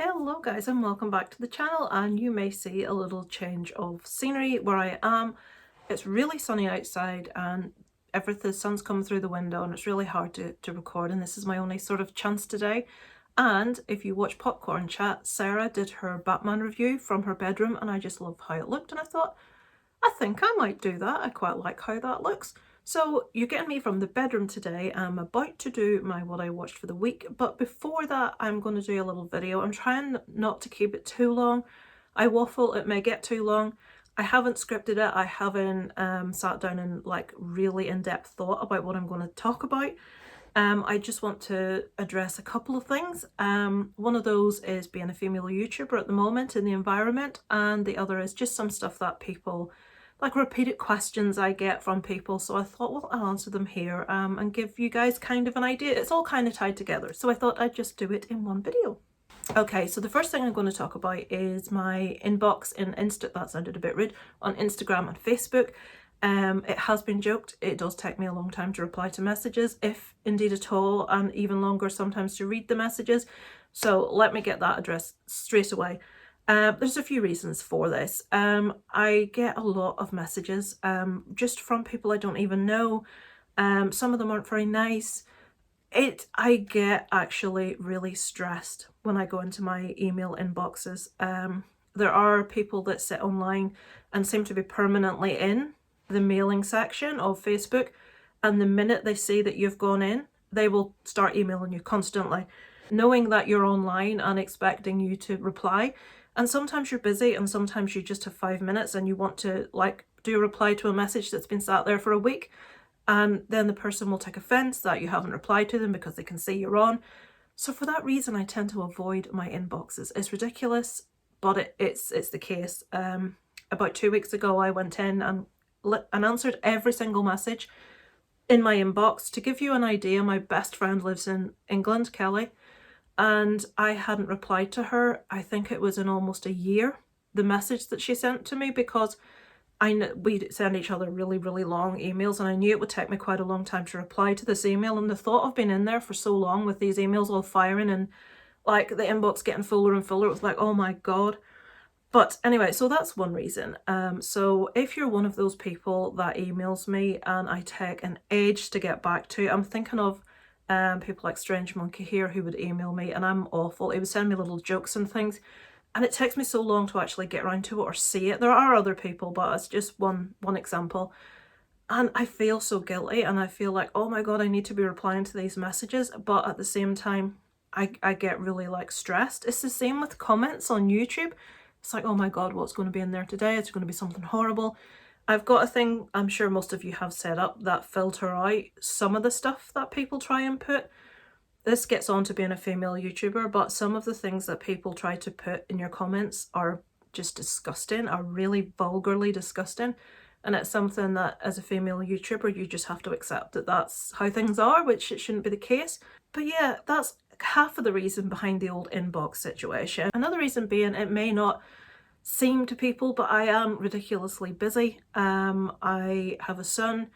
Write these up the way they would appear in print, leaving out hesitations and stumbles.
Hello guys and welcome back to the channel, and you may see a little change of scenery where I am. It's really sunny outside and the sun's coming through the window and it's really hard to record, and this is my only sort of chance today. And if you watch Popcorn Chat, Sarah did her Batman review from her bedroom and I just loved how it looked, and I thought I think I might do that. I quite like how that looks. So you're getting me from the bedroom today. I'm about to do my what I watched for the week, but before that I'm going to do a little video. I'm trying not to keep it too long. I waffle, it may get too long. I haven't scripted it. I haven't sat down and like really in-depth thought about what I'm going to talk about. I just want to address a couple of things. One of those is being a female YouTuber at the moment in the environment, and the other is just some stuff that people, like repeated questions I get from people. So I thought, well, I'll answer them here and give you guys kind of an idea. It's all kind of tied together. So I thought I'd just do it in one video. Okay, so the first thing I'm going to talk about is my inbox in that sounded a bit rude, on Instagram and Facebook. It has been joked, it does take me a long time to reply to messages, if indeed at all, and even longer sometimes to read the messages. So let me get that addressed straight away. There's a few reasons for this. I get a lot of messages just from people I don't even know. Some of them aren't very nice. I get actually really stressed when I go into my email inboxes. There are people that sit online and seem to be permanently in the mailing section of Facebook, and the minute they see that you've gone in, they will start emailing you constantly, knowing that you're online and expecting you to reply. And sometimes you're busy and sometimes you just have 5 minutes and you want to like do a reply to a message that's been sat there for a week, and then the person will take offense that you haven't replied to them because they can see you're on. So for that reason I tend to avoid my inboxes. It's ridiculous, but it's the case. About 2 weeks ago I went in and answered every single message in my inbox. To give you an idea, my best friend lives in England, Kelly, and I hadn't replied to her, I think it was in almost a year, the message that she sent to me, because we send each other really, really long emails, and I knew it would take me quite a long time to reply to this email, and the thought of being in there for so long with these emails all firing and like the inbox getting fuller and fuller, it was like, oh my god. But anyway, so that's one reason. So if you're one of those people that emails me and I take an age to get back to, I'm thinking of people like Strange Monkey here who would email me, and I'm awful. He would send me little jokes and things, and it takes me so long to actually get around to it or see it. There are other people, but it's just one example. And I feel so guilty, and I feel like, oh my god, I need to be replying to these messages, but at the same time, I get really like stressed. It's the same with comments on YouTube. It's like, oh my god, what's going to be in there today? It's going to be something horrible. I've got a thing, I'm sure most of you have set up, that filter out some of the stuff that people try and put. This gets on to being a female YouTuber, but some of the things that people try to put in your comments are just disgusting, are really vulgarly disgusting. And it's something that as a female YouTuber, you just have to accept that that's how things are, which it shouldn't be the case. But yeah, that's half of the reason behind the old inbox situation. Another reason being, it may not seem to people, but I am ridiculously busy. I have a son.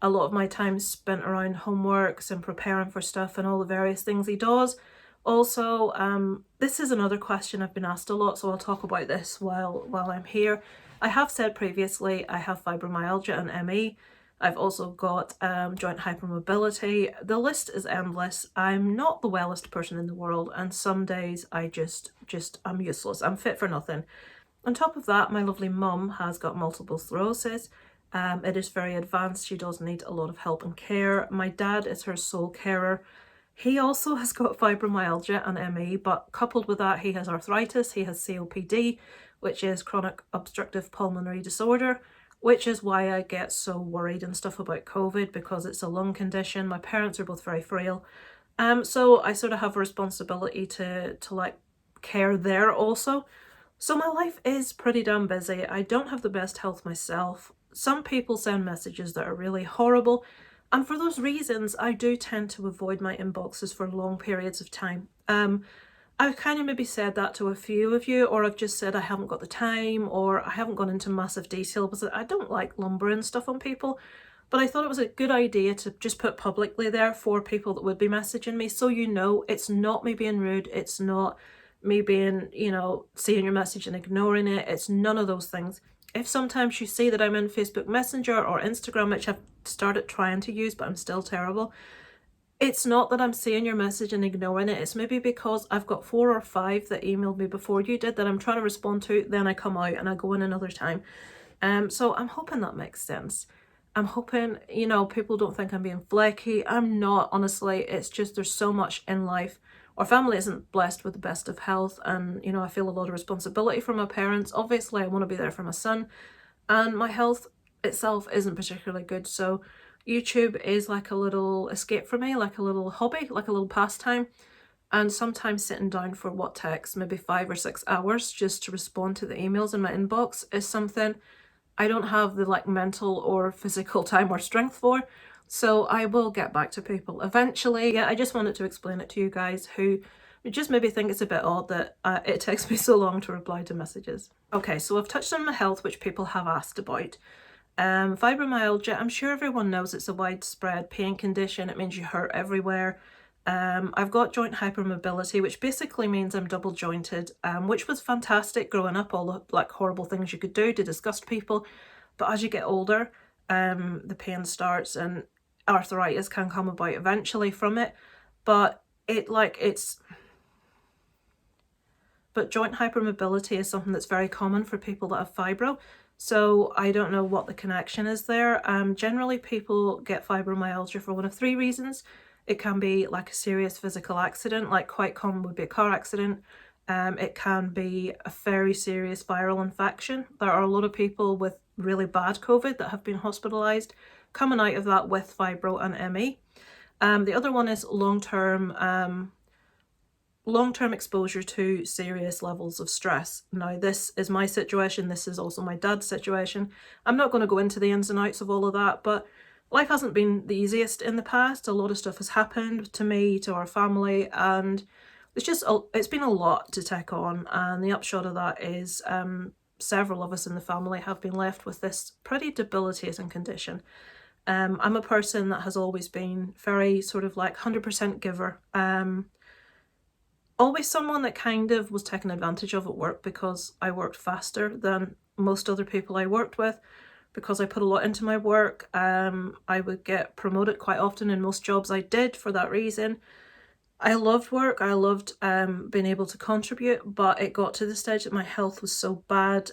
A lot of my time is spent around homeworks and preparing for stuff and all the various things he does. Also, this is another question I've been asked a lot, so I'll talk about this while I'm here. I have said previously I have fibromyalgia and ME. I've also got joint hypermobility. The list is endless. I'm not the wellest person in the world, and some days I I'm useless. I'm fit for nothing. On top of that, my lovely mum has got multiple sclerosis. It is very advanced. She does need a lot of help and care. My dad is her sole carer. He also has got fibromyalgia and ME, but coupled with that, he has arthritis, he has COPD, which is chronic obstructive pulmonary disorder, which is why I get so worried and stuff about COVID, because it's a lung condition. My parents are both very frail. So I sort of have a responsibility to like care there also. So my life is pretty damn busy. I don't have the best health myself. Some people send messages that are really horrible, and for those reasons I do tend to avoid my inboxes for long periods of time. I've kind of maybe said that to a few of you, or I've just said I haven't got the time, or I haven't gone into massive detail because I don't like lumbering stuff on people. But I thought it was a good idea to just put publicly there for people that would be messaging me, so you know it's not me being rude, it's not me being, you know, seeing your message and ignoring it. It's none of those things. If sometimes you see that I'm in Facebook Messenger or Instagram, which I've started trying to use, but I'm still terrible, it's not that I'm seeing your message and ignoring it. It's maybe because I've got 4 or 5 that emailed me before you did that I'm trying to respond to, then I come out and I go in another time. So I'm hoping that makes sense. I'm hoping, you know, people don't think I'm being flaky. I'm not, honestly. It's just there's so much in life. Our family isn't blessed with the best of health, and, you know, I feel a lot of responsibility for my parents. Obviously, I want to be there for my son, and my health itself isn't particularly good. So YouTube is like a little escape for me, like a little hobby, like a little pastime. And sometimes sitting down for what takes maybe 5 or 6 hours just to respond to the emails in my inbox is something I don't have the like mental or physical time or strength for. So I will get back to people eventually. Yeah, I just wanted to explain it to you guys who just maybe think it's a bit odd that it takes me so long to reply to messages. Okay, so I've touched on my health, which people have asked about. Fibromyalgia, I'm sure everyone knows it's a widespread pain condition. It means you hurt everywhere. I've got joint hypermobility, which basically means I'm double jointed, which was fantastic growing up, all the like horrible things you could do to disgust people. But as you get older, the pain starts and arthritis can come about eventually from it. But joint hypermobility is something that's very common for people that have fibro. So I don't know what the connection is there. Generally people get fibromyalgia for one of 3 reasons. It can be like a serious physical accident, like quite common would be a car accident. It can be a very serious viral infection. There are a lot of people with really bad COVID that have been hospitalised coming out of that with fibro and ME. The other one is long-term exposure to serious levels of stress. Now, this is my situation. This is also my dad's situation. I'm not going to go into the ins and outs of all of that, but life hasn't been the easiest in the past. A lot of stuff has happened to me, to our family, and it's been a lot to take on. And the upshot of that is several of us in the family have been left with this pretty debilitating condition. I'm a person that has always been very sort of like 100% giver. Always someone that kind of was taken advantage of at work because I worked faster than most other people I worked with, because I put a lot into my work. I would get promoted quite often in most jobs I did for that reason. I loved work. I loved being able to contribute, but it got to the stage that my health was so bad.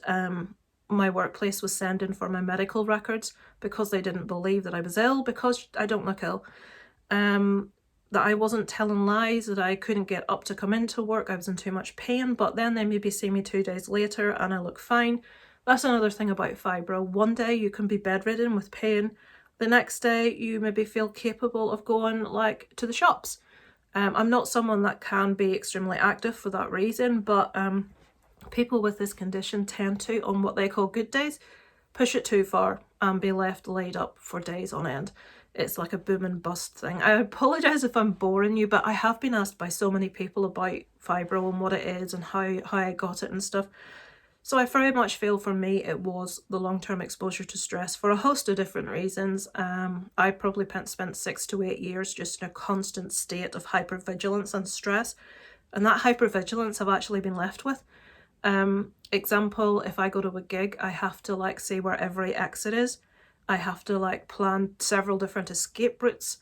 My workplace was sending for my medical records because they didn't believe that I was ill, because I don't look ill. That I wasn't telling lies, that I couldn't get up to come into work, I was in too much pain, but then they maybe see me 2 days later and I look fine. That's another thing about fibro. One day you can be bedridden with pain, the next day you maybe feel capable of going like to the shops. I'm not someone that can be extremely active for that reason, but people with this condition tend to, on what they call good days, push it too far and be left laid up for days on end. It's like a boom and bust thing. I apologise if I'm boring you, but I have been asked by so many people about fibro and what it is and how I got it and stuff. So I very much feel for me it was the long-term exposure to stress for a host of different reasons. I probably spent 6 to 8 years just in a constant state of hypervigilance and stress. And that hypervigilance I've actually been left with. Example, if I go to a gig, I have to like see where every exit is. I have to like plan several different escape routes.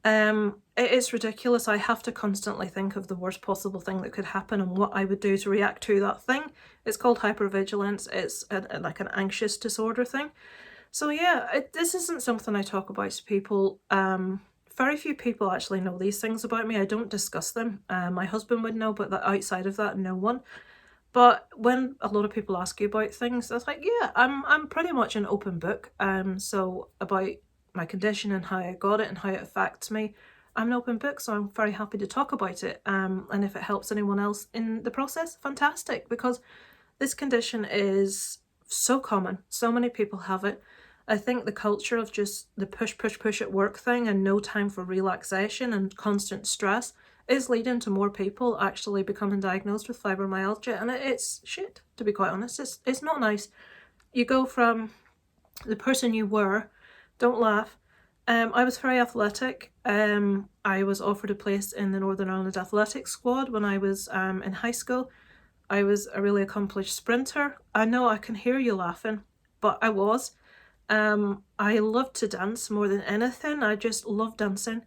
It's ridiculous. I have to constantly think of the worst possible thing that could happen and what I would do to react to that thing. It's called hypervigilance. It's like an anxious disorder thing. So yeah, this isn't something I talk about to people. Very few people actually know these things about me. I don't discuss them. My husband would know, but outside of that, no one. But when a lot of people ask you about things, it's like, yeah, I'm pretty much an open book. So about my condition and how I got it and how it affects me, I'm an open book, so I'm very happy to talk about it. And if it helps anyone else in the process, fantastic, because this condition is so common. So many people have it. I think the culture of just the push at work thing and no time for relaxation and constant stress is leading to more people actually becoming diagnosed with fibromyalgia, and it's shit, to be quite honest. It's not nice. You go from the person you were, don't laugh, I was very athletic. I was offered a place in the Northern Ireland Athletics squad when I was in high school. I was a really accomplished sprinter. I know I can hear you laughing, but I was. I loved to dance more than anything. I just loved dancing.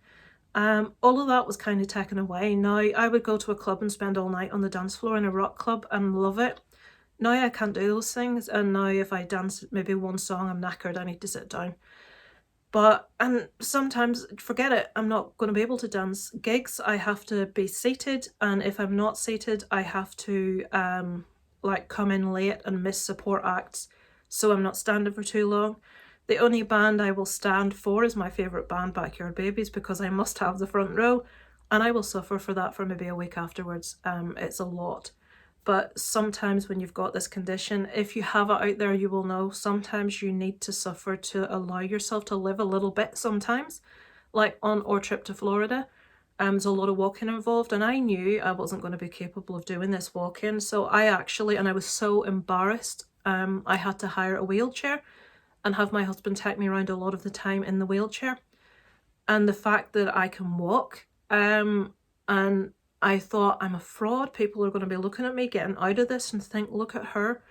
All of that was kind of taken away. Now I would go to a club and spend all night on the dance floor in a rock club and love it. Now I can't do those things, and now if I dance maybe one song, I'm knackered, I need to sit down. And sometimes, forget it, I'm not going to be able to dance. Gigs, I have to be seated, and if I'm not seated, I have to like come in late and miss support acts, so I'm not standing for too long. The only band I will stand for is my favourite band, Backyard Babies, because I must have the front row, and I will suffer for that for maybe a week afterwards. It's a lot. But sometimes when you've got this condition, if you have it out there, you will know sometimes you need to suffer to allow yourself to live a little bit sometimes. Like on our trip to Florida, there's a lot of walking involved, and I knew I wasn't going to be capable of doing this walking. So and I was so embarrassed, I had to hire a wheelchair and have my husband take me around a lot of the time in the wheelchair. And the fact that I can walk, and I thought, I'm a fraud. People are going to be looking at me getting out of this and think, look at her.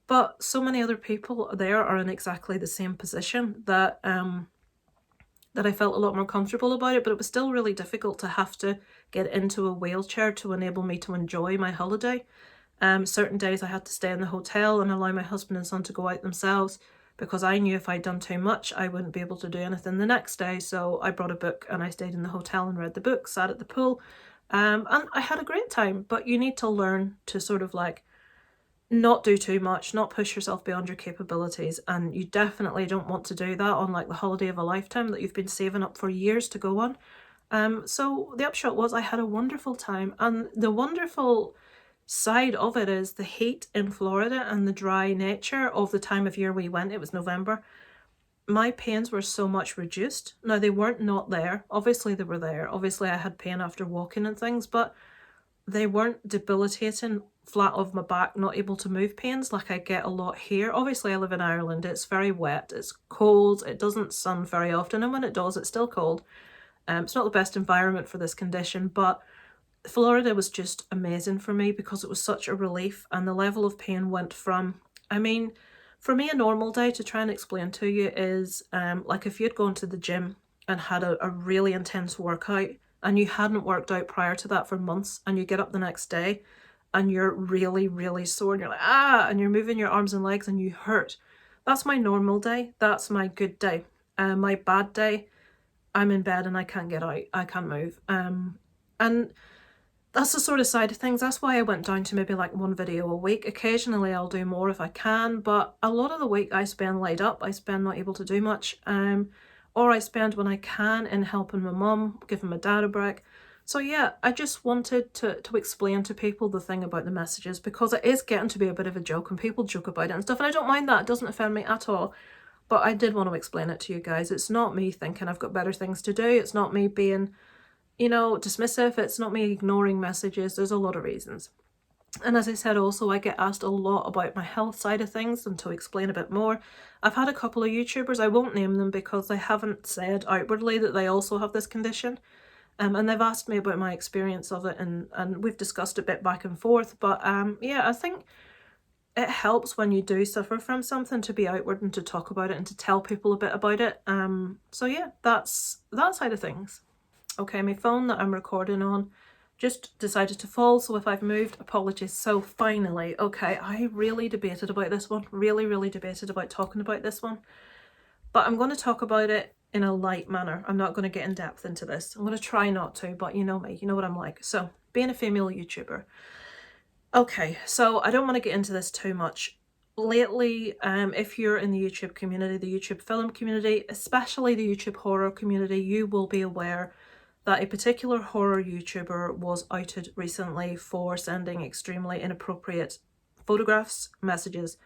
But so many other people there are in exactly the same position that I felt a lot more comfortable about it. But it was still really difficult to have to get into a wheelchair to enable me to enjoy my holiday. Certain days I had to stay in the hotel and allow my husband and son to go out themselves, because I knew if I'd done too much, I wouldn't be able to do anything the next day. So I brought a book and I stayed in the hotel and read the book, sat at the pool. And I had a great time. But you need to learn to sort of like not do too much, not push yourself beyond your capabilities. And you definitely don't want to do that on like the holiday of a lifetime that you've been saving up for years to go on. So the upshot was I had a wonderful time. And the wonderful side of it is the heat in Florida and the dry nature of the time of year we went. It was November. My pains were so much reduced. Now, they weren't not there. Obviously, they were there. Obviously, I had pain after walking and things, but they weren't debilitating, flat of my back, not able to move pains like I get a lot here. Obviously, I live in Ireland. It's very wet. It's cold. It doesn't sun very often. And when it does, it's still cold. It's not the best environment for this condition, but Florida was just amazing for me because it was such a relief, and the level of pain went from, I mean, for me, a normal day, to try and explain to you, is like if you'd gone to the gym and had a really intense workout and you hadn't worked out prior to that for months, and you get up the next day and you're really, really sore and you're like, and you're moving your arms and legs and you hurt. That's my normal day. That's my good day. My bad day, I'm in bed and I can't get out. I can't move. And that's the sort of side of things. That's why I went down to maybe like one video a week. Occasionally I'll do more if I can, but a lot of the week I spend laid up. I spend not able to do much, or I spend when I can in helping my mum, giving my dad a break. So yeah, I just wanted to explain to people the thing about the messages, because it is getting to be a bit of a joke and people joke about it and stuff, and I don't mind that. It doesn't offend me at all. But I did want to explain it to you guys. It's not me thinking I've got better things to do. It's not me being, dismissive. It's not me ignoring messages. There's a lot of reasons. And as I said, also, I get asked a lot about my health side of things, and to explain a bit more, I've had a couple of YouTubers, I won't name them because they haven't said outwardly that they also have this condition, and they've asked me about my experience of it, and we've discussed a bit back and forth. But yeah, I think it helps when you do suffer from something to be outward and to talk about it and to tell people a bit about it. So yeah, that's that side of things. Okay, my phone that I'm recording on just decided to fall, so if I've moved, apologies. So finally, okay, I really debated about this one, really debated about talking about this one, but I'm going to talk about it in a light manner. I'm not going to get in depth into this. I'm going to try not to, but you know me, you know what I'm like. So, being a female YouTuber. Okay, so I don't want to get into this too much. Lately, if you're in the YouTube community, the YouTube film community, especially the YouTube horror community, you will be aware that a particular horror YouTuber was outed recently for sending extremely inappropriate photographs, messages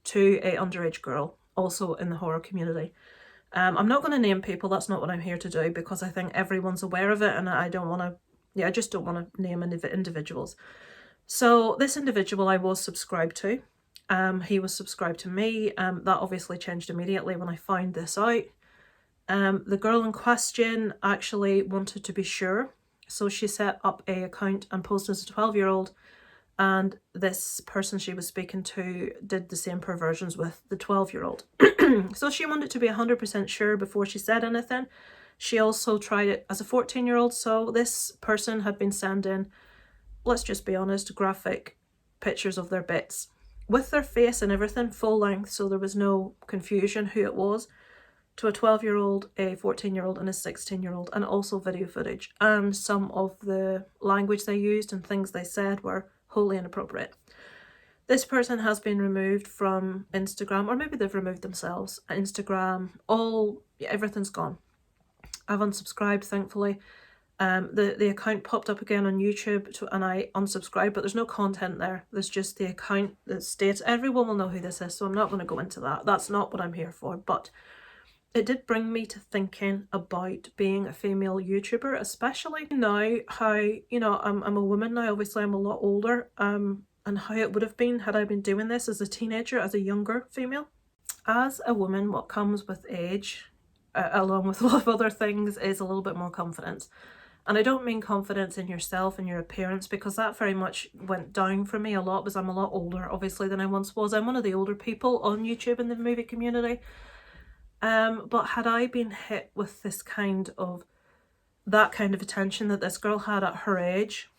to a underage girl, also in the horror community. I'm not going to name people, that's not what I'm here to do, because I think everyone's aware of it, and I just don't want to name individuals. So this individual I was subscribed to. He was subscribed to me. That obviously changed immediately when I found this out. The girl in question actually wanted to be sure, so she set up a account and posted as a 12-year-old, and this person she was speaking to did the same perversions with the 12-year-old. So she wanted to be 100% sure before she said anything. She also tried it as a 14-year-old, so this person had been sending, let's just be honest, graphic pictures of their bits with their face and everything, full length, so there was no confusion who it was, to a 12-year-old, a 14-year-old and a 16-year-old, and also video footage. And some of the language they used and things they said were wholly inappropriate. This person has been removed from Instagram, or maybe they've removed themselves. Instagram, everything's gone. I've unsubscribed, thankfully. The account popped up again on YouTube and I unsubscribed, but there's no content there. There's just the account that states, everyone will know who this is, so I'm not going to go into that. That's not what I'm here for, but it did bring me to thinking about being a female YouTuber, especially now how, you know, I'm a woman now, obviously I'm a lot older, and how it would have been had I been doing this as a teenager, as a younger female. As a woman, what comes with age, along with a lot of other things, is a little bit more confidence. And I don't mean confidence in yourself and your appearance, because that very much went down for me a lot, because I'm a lot older, obviously, than I once was. I'm one of the older people on YouTube in the movie community. But had I been hit with that kind of attention that this girl had at her age,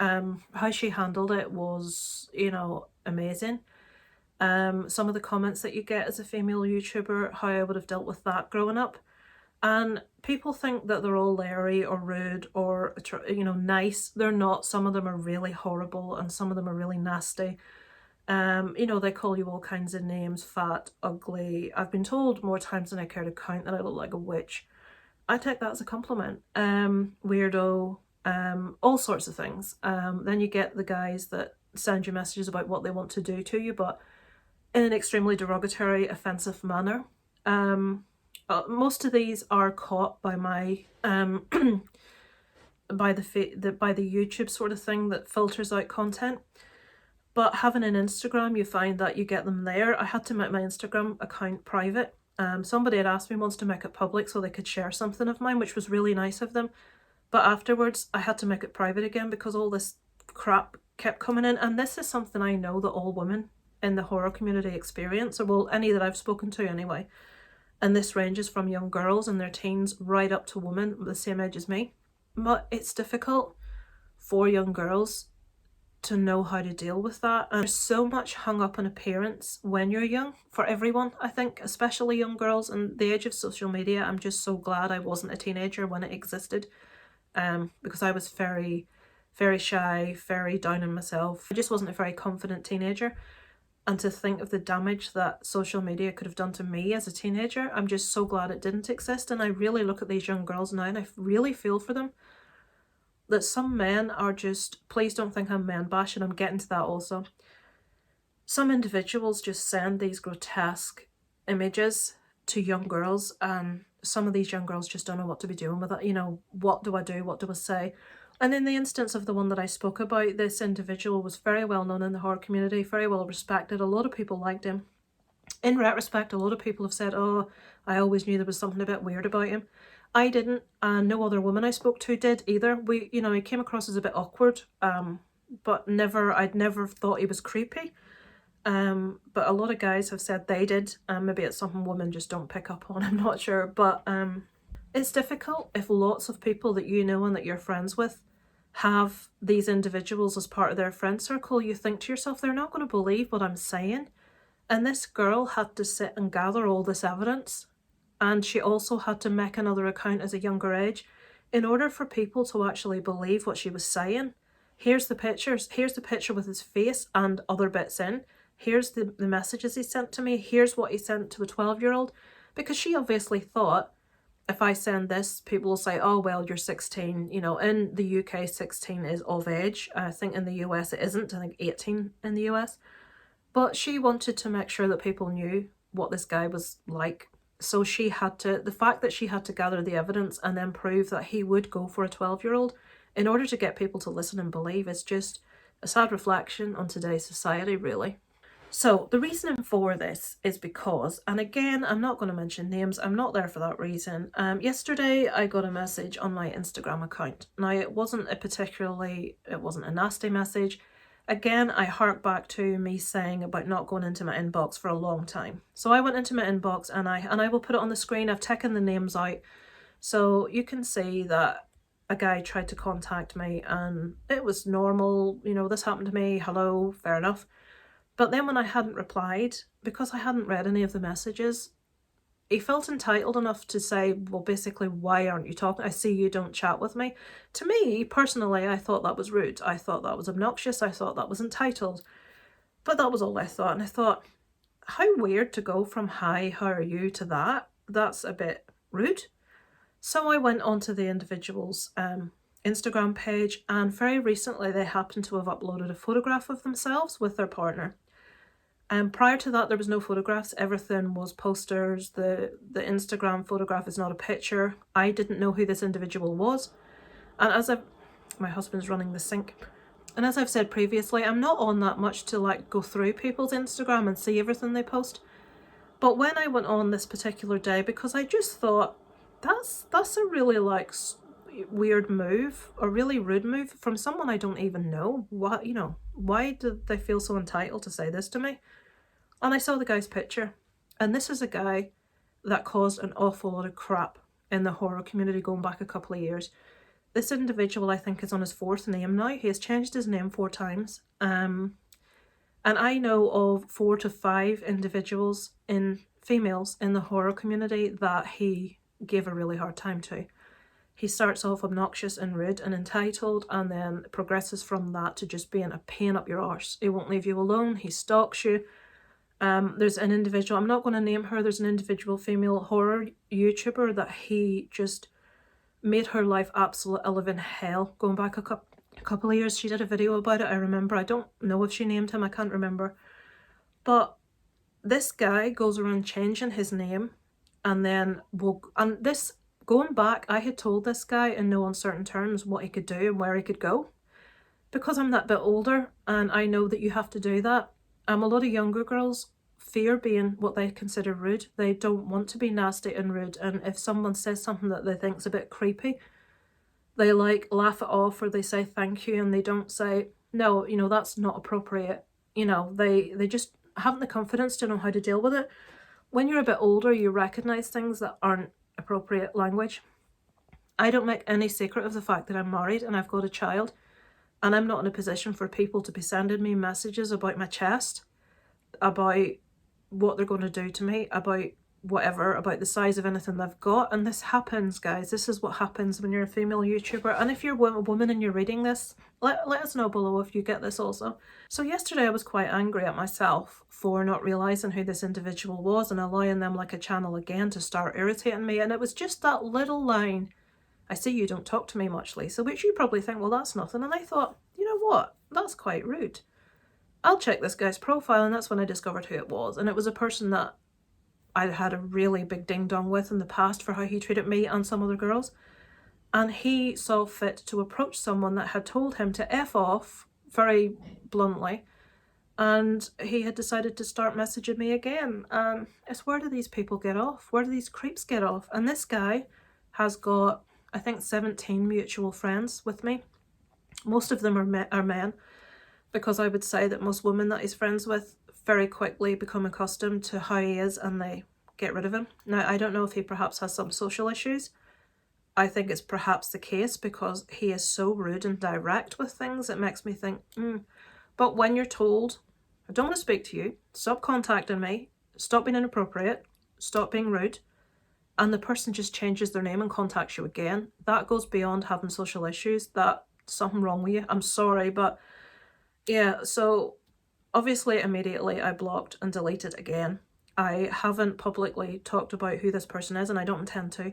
how she handled it was, you know, amazing. Some of the comments that you get as a female YouTuber, how I would have dealt with that growing up. And people think that they're all leery or rude or, you know, nice. They're not. Some of them are really horrible and some of them are really nasty. You know, they call you all kinds of names, fat, ugly. I've been told more times than I care to count that I look like a witch. I take that as a compliment. Weirdo, all sorts of things. Then you get the guys that send you messages about what they want to do to you, but in an extremely derogatory, offensive manner. Most of these are caught by my by the YouTube sort of thing that filters out content. But having an Instagram, you find that you get them there. I had to make my Instagram account private. Somebody had asked me once to make it public so they could share something of mine, which was really nice of them. But afterwards, I had to make it private again because all this crap kept coming in. And this is something I know that all women in the horror community experience, or well, any that I've spoken to anyway. And this ranges from young girls in their teens right up to women the same age as me. But it's difficult for young girls to know how to deal with that. And there's so much hung up on appearance when you're young, for everyone, I think, especially young girls. And the age of social media, I'm just so glad I wasn't a teenager when it existed, because I was very, very shy, very down on myself. I just wasn't a very confident teenager. And to think of the damage that social media could have done to me as a teenager, I'm just so glad it didn't exist. And I really look at these young girls now and I really feel for them. That some men are just, please don't think I'm men bashing, I'm getting to that also. Some individuals just send these grotesque images to young girls, and some of these young girls just don't know what to be doing with it. You know, what do I do? What do I say? And in the instance of the one that I spoke about, this individual was very well known in the horror community, very well respected. A lot of people liked him. In retrospect, a lot of people have said, oh, I always knew there was something a bit weird about him. I didn't, and no other woman I spoke to did either. He came across as a bit awkward, but I'd never thought he was creepy. But a lot of guys have said they did. Maybe it's something women just don't pick up on, I'm not sure. But it's difficult if lots of people that you know and that you're friends with have these individuals as part of their friend circle. You think to yourself, they're not going to believe what I'm saying. And this girl had to sit and gather all this evidence. And she also had to make another account as a younger age in order for people to actually believe what she was saying. Here's the pictures. Here's the picture with his face and other bits in. Here's the messages he sent to me. Here's what he sent to the 12-year-old. Because she obviously thought, if I send this, people will say, oh, well, you're 16. You know, in the UK, 16 is of age. I think in the US it isn't. I think 18 in the US. But she wanted to make sure that people knew what this guy was like. So the fact that she had to gather the evidence and then prove that he would go for a 12-year-old in order to get people to listen and believe is just a sad reflection on today's society, really. So the reason for this is because, and again, I'm not going to mention names, I'm not there for that reason. Yesterday I got a message on my Instagram account. Now it wasn't a nasty message. Again, I hark back to me saying about not going into my inbox for a long time. So I went into my inbox and I will put it on the screen. I've taken the names out so you can see that a guy tried to contact me and it was normal, you know, this happened to me, hello, fair enough. But then when I hadn't replied, because I hadn't read any of the messages, he felt entitled enough to say, well, basically, why aren't you talking? I see you don't chat with me. To me, personally, I thought that was rude. I thought that was obnoxious. I thought that was entitled. But that was all I thought. And I thought, how weird to go from hi, how are you to that. That's a bit rude. So I went onto the individual's Instagram page, and very recently they happened to have uploaded a photograph of themselves with their partner. And prior to that, there was no photographs. Everything was posters. The Instagram photograph is not a picture. I didn't know who this individual was. And my husband's running the sink. And as I've said previously, I'm not on that much to like go through people's Instagram and see everything they post. But when I went on this particular day, because I just thought, that's a really like weird move, a really rude move from someone I don't even know. What, you know, why did they feel so entitled to say this to me? And I saw the guy's picture, and this is a guy that caused an awful lot of crap in the horror community going back a couple of years. This individual, I think, is on his 4th name now. He has changed his name 4 times. And I know of 4 to 5 individuals, females in the horror community, that he gave a really hard time to. He starts off obnoxious and rude and entitled, and then progresses from that to just being a pain up your arse. He won't leave you alone. He stalks you. There's an individual, I'm not going to name her, there's an individual female horror YouTuber that he just made her life absolute living hell. Going back a couple of years, she did a video about it, I remember. I don't know if she named him, I can't remember. But this guy goes around changing his name, and then going back, I had told this guy in no uncertain terms what he could do and where he could go. Because I'm that bit older, and I know that you have to do that. A lot of younger girls fear being what they consider rude. They don't want to be nasty and rude, and if someone says something that they think's a bit creepy, they like laugh it off, or they say thank you, and they don't say, no, you know, that's not appropriate. You know, they just haven't the confidence to know how to deal with it. When you're a bit older, you recognise things that aren't appropriate language. I don't make any secret of the fact that I'm married and I've got a child. And I'm not in a position for people to be sending me messages about my chest, about what they're going to do to me, about whatever, about the size of anything they've got. And this happens, guys. This is what happens when you're a female YouTuber. And if you're a woman and you're reading this, let us know below if you get this also. So yesterday I was quite angry at myself for not realising who this individual was and allowing them like a channel again to start irritating me. And it was just that little line, I see you don't talk to me much, Lisa, which you probably think, well, that's nothing. And I thought, you know what? That's quite rude. I'll check this guy's profile, and that's when I discovered who it was. And it was a person that I had a really big ding-dong with in the past for how he treated me and some other girls. And he saw fit to approach someone that had told him to F off, very bluntly. And he had decided to start messaging me again. It's, where do these people get off? Where do these creeps get off? And this guy has got, I think, 17 mutual friends with me. Most of them are men, because I would say that most women that he's friends with very quickly become accustomed to how he is and they get rid of him. Now, I don't know if he perhaps has some social issues. I think it's perhaps the case because he is so rude and direct with things. It makes me think, But when you're told, I don't want to speak to you, stop contacting me, stop being inappropriate, stop being rude, and the person just changes their name and contacts you again, that goes beyond having social issues. That's something wrong with you. I'm sorry, but yeah, so obviously immediately I blocked and deleted again. I haven't publicly talked about who this person is, and I don't intend to.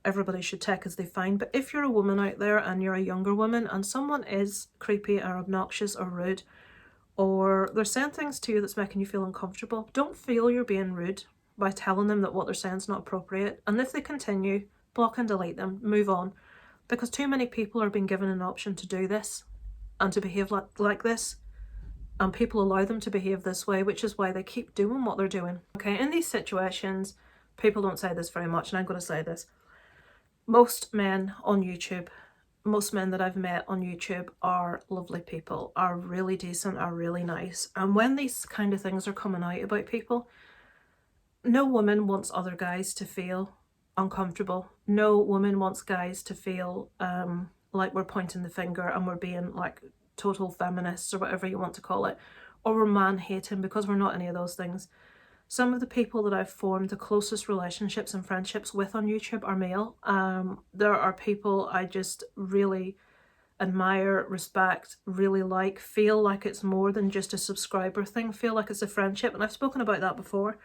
Everybody should check as they find. But if you're a woman out there and you're a younger woman and someone is creepy or obnoxious or rude, or they're saying things to you that's making you feel uncomfortable, don't feel you're being rude by telling them that what they're saying is not appropriate. And if they continue, block and delete them, move on. Because too many people are being given an option to do this and to behave like this. and people allow them to behave this way, which is why they keep doing what they're doing. Okay, in these situations, people don't say this very much, and I'm going to say this. Most men on YouTube, most men that I've met on YouTube are lovely people, are really decent, are really nice. And when these kind of things are coming out about people, no woman wants other guys to feel uncomfortable. No woman wants guys to feel like we're pointing the finger and we're being like total feminists or whatever you want to call it, or we're man-hating, because we're not any of those things. Some of the people that I've formed the closest relationships and friendships with on YouTube are male. There are people I just really admire, respect, really like, feel like it's more than just a subscriber thing, feel like it's a friendship, and I've spoken about that before.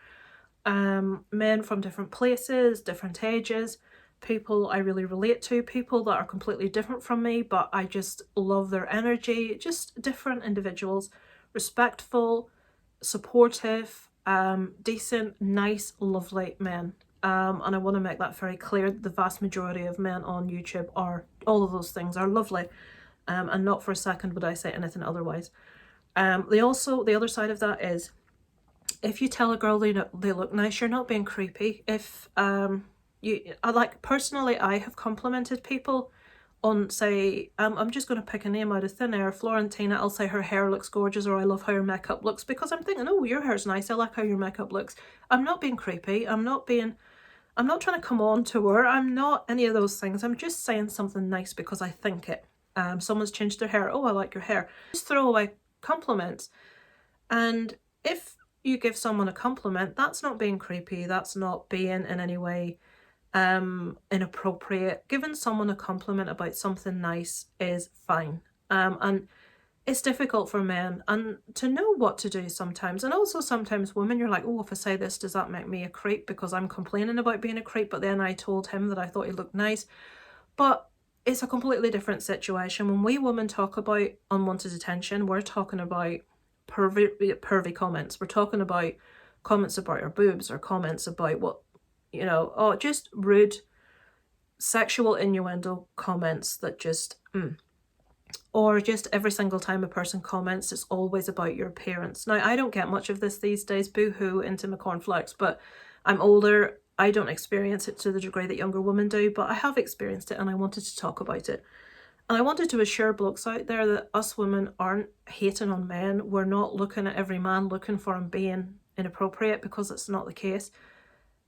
Men from different places, different ages, people I really relate to, people that are completely different from me, but I just love their energy, just different individuals, respectful, supportive, decent, nice, lovely men. And I want to make that very clear. The vast majority of men on YouTube are, all of those things are lovely, and not for a second would I say anything otherwise. The other side of that is, if you tell a girl they look nice, you're not being creepy. If personally, I have complimented people on, say, I'm just going to pick a name out of thin air, Florentina. I'll say her hair looks gorgeous, or I love how her makeup looks, because I'm thinking, oh, your hair's nice, I like how your makeup looks. I'm not being creepy. I'm not trying to come on to her. I'm not any of those things. I'm just saying something nice because I think it. Someone's changed their hair. Oh, I like your hair. Just throw away compliments. And if you give someone a compliment, that's not being creepy. That's not being in any way inappropriate. Giving someone a compliment about something nice is fine. And it's difficult for men and to know what to do sometimes. And also sometimes women, you're like, oh, if I say this, does that make me a creep because I'm complaining about being a creep? But then I told him that I thought he looked nice. But it's a completely different situation. When we women talk about unwanted attention, we're talking about pervy comments. We're talking about comments about our boobs, or comments about what, just rude sexual innuendo comments that just or just every single time a person comments, it's always about your appearance. Now, I don't get much of this these days, boo-hoo into my cornflakes, but I'm older. I don't experience it to the degree that younger women do, but I have experienced it and I wanted to talk about it. And I wanted to assure blokes out there that us women aren't hating on men. We're not looking at every man looking for him being inappropriate, because it's not the case.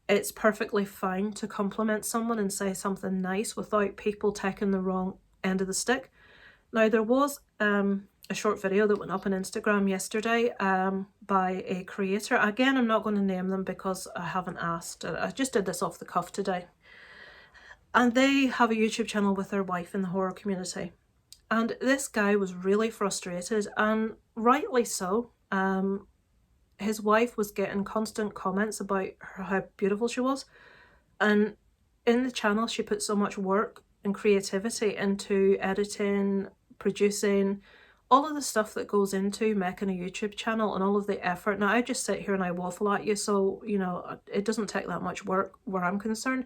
It's perfectly fine to compliment someone and say something nice without people taking the wrong end of the stick. Now, there was a short video that went up on Instagram yesterday by a creator. Again, I'm not going to name them because I haven't asked. I just did this off the cuff today. And they have a YouTube channel with their wife in the horror community. And this guy was really frustrated, and rightly so. His wife was getting constant comments about how beautiful she was. And in the channel, she put so much work and creativity into editing, producing, all of the stuff that goes into making a YouTube channel and all of the effort. Now, I just sit here and I waffle at you, so, it doesn't take that much work where I'm concerned.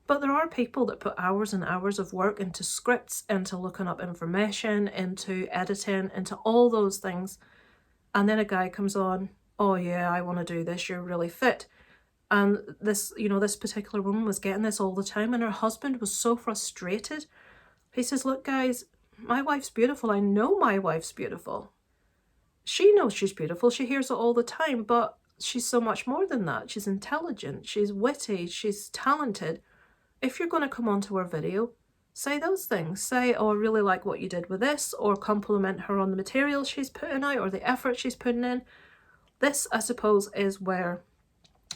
But there are people that put hours and hours of work into scripts, into looking up information, into editing, into all those things. And then a guy comes on, oh yeah, I want to do this, you're really fit. And this, this particular woman was getting this all the time, and her husband was so frustrated. He says, look guys, my wife's beautiful. I know my wife's beautiful. She knows she's beautiful. She hears it all the time, but she's so much more than that. She's intelligent, she's witty, she's talented. If you're going to come onto her video, say those things. Say, oh, I really like what you did with this, or compliment her on the material she's putting out or the effort she's putting in. This, I suppose, is where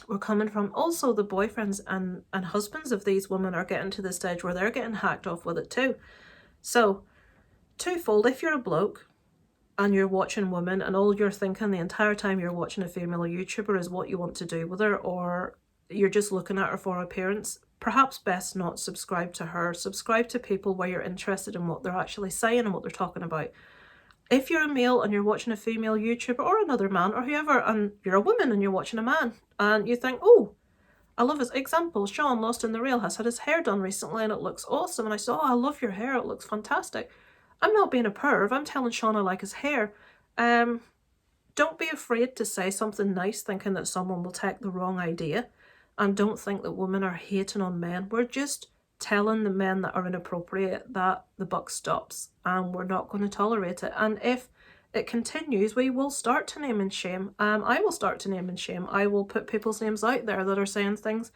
we're coming from. Also, the boyfriends and husbands of these women are getting to the stage where they're getting hacked off with it too. So, twofold, if you're a bloke and you're watching women and all you're thinking the entire time you're watching a female YouTuber is what you want to do with her, or you're just looking at her for appearance, perhaps best not subscribe to her. Subscribe to people where you're interested in what they're actually saying and what they're talking about. If you're a male and you're watching a female YouTuber, or another man, or whoever, and you're a woman and you're watching a man, and you think, oh, I love his example, Sean, Lost in the Rail, has had his hair done recently and it looks awesome, and I said, oh, I love your hair, it looks fantastic. I'm not being a perv, I'm telling Sean I like his hair. don't be afraid to say something nice thinking that someone will take the wrong idea, and don't think that women are hating on men. We're just telling the men that are inappropriate that the buck stops and we're not going to tolerate it. And if it continues, we will start to name and shame. I will start to name and shame. I will put people's names out there that are saying things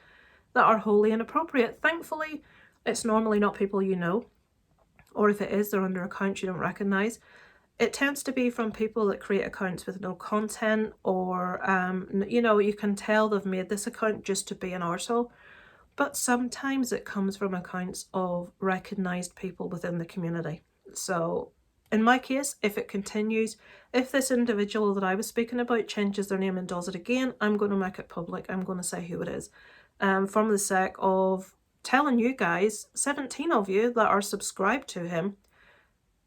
that are wholly inappropriate. Thankfully, it's normally not people you know, or if it is, they're under accounts you don't recognise. It tends to be from people that create accounts with no content, or, you know, you can tell they've made this account just to be an arsehole. But sometimes it comes from accounts of recognised people within the community. So in my case, if it continues, if this individual that I was speaking about changes their name and does it again, I'm going to make it public. I'm going to say who it is. From the sake of telling you guys, 17 of you that are subscribed to him,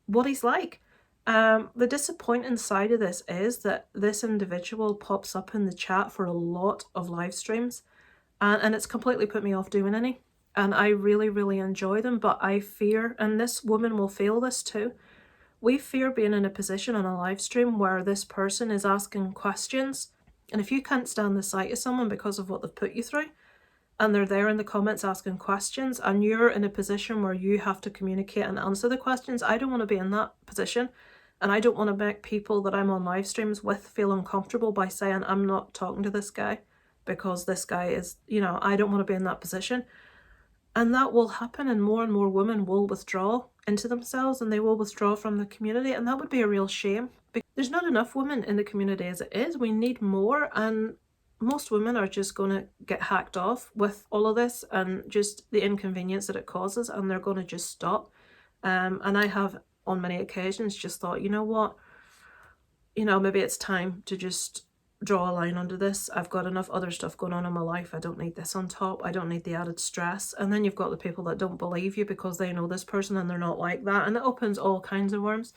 what he's like. The disappointing side of this is that this individual pops up in the chat for a lot of live streams, and it's completely put me off doing any. And I really, really enjoy them, but I fear, and this woman will feel this too, we fear being in a position on a live stream where this person is asking questions, and if you can't stand the sight of someone because of what they've put you through, and they're there in the comments asking questions, and you're in a position where you have to communicate and answer the questions, I don't want to be in that position. And I don't want to make people that I'm on live streams with feel uncomfortable by saying I'm not talking to this guy because this guy is, you know, I don't want to be in that position. And that will happen, and more women will withdraw into themselves, and they will withdraw from the community, and that would be a real shame. There's not enough women in the community as it is. We need more, and most women are just going to get hacked off with all of this and just the inconvenience that it causes, and they're going to just stop. And I have on many occasions just thought, you know what, you know, maybe it's time to just draw a line under this. I've got enough other stuff going on in my life. I don't need this on top. I don't need the added stress. And then you've got the people that don't believe you because they know this person and they're not like that, and it opens all kinds of worms.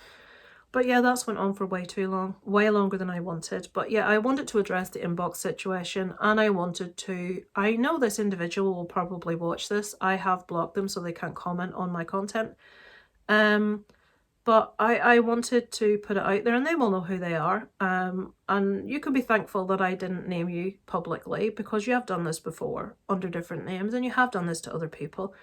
But yeah, that's went on for way too long, way longer than I wanted. But yeah, I wanted to address the inbox situation, and I wanted to, I know this individual will probably watch this. I have blocked them so they can't comment on my content. But I wanted to put it out there, and they will know who they are. And you can be thankful that I didn't name you publicly, because you have done this before under different names, and you have done this to other people.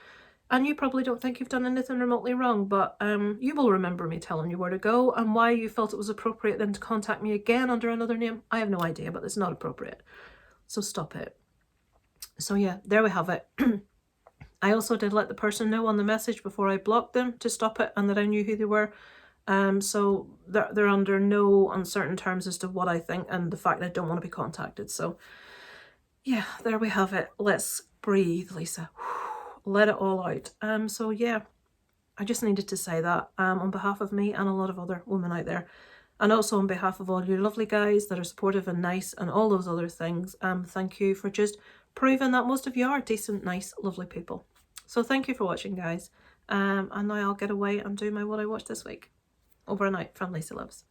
And you probably don't think you've done anything remotely wrong, but you will remember me telling you where to go, and why you felt it was appropriate then to contact me again under another name. I have no idea, but it's not appropriate. So stop it. So yeah, there we have it. I also did let the person know on the message before I blocked them to stop it, and that I knew who they were. So they're under no uncertain terms as to what I think and the fact that I don't want to be contacted. So yeah, there we have it. Let's breathe, Lisa. Let it all out. So yeah, I just needed to say that on behalf of me and a lot of other women out there. And also on behalf of all you lovely guys that are supportive and nice and all those other things. Thank you for just proving that most of you are decent, nice, lovely people. So thank you for watching, guys. And now I'll get away and do my what I watched this week. Over and out from Lisa Loves.